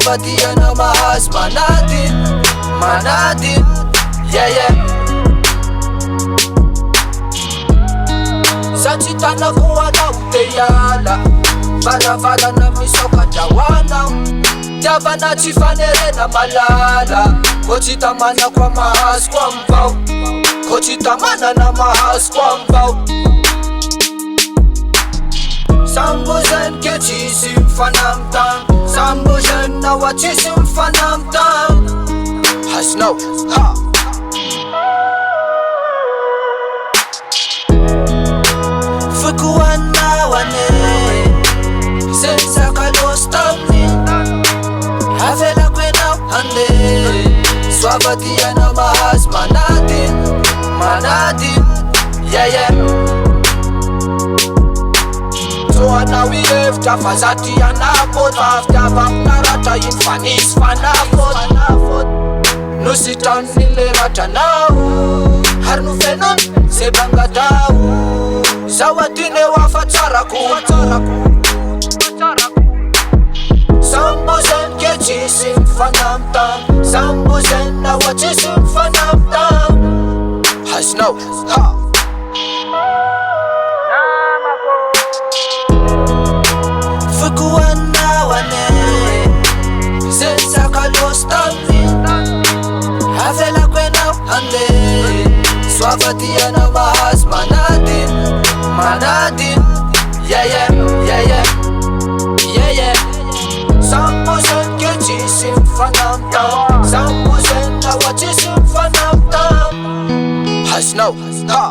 Soavadia mahazo manady, yeah yeah. Satria tanako anao te hiala, valavalana misokadrahoanao. Tiavana tsy fanerena malala, ko tsy tamanako amahazoko am'vao, ko tsy tamanana mahazoko am'vao. Sambozany ke tsisy mifanamintagna, sambozany naoa tsisy mifanamintagna. Hasinao, ha! Fukuanao ane, zay sakalosy taminy, avelako enao ande. Soavadia mahazo manady, yeah yeah. Soanao ihevitra fa zaty anapôty, afidiavako naratra iny fa nisy fanafôty. Nositrany le ratranao, ary nofenony zay bangatao. Zaho atyny eo afatsarako, sambozany ke tsisy mifanamintagna, sambozany naoa tsisy mifanamintagna. Hasinao, ha! Fukuanao ane, zay sakalosy taminy, avelako enao ande. Soavadia mahazo manady, yeah yeah, yeah yeah, yeah yeah. Sambozany ke tsisy mifanamintagna, sambozany naoa tsisy mifanamintagna. Hasinao, ha!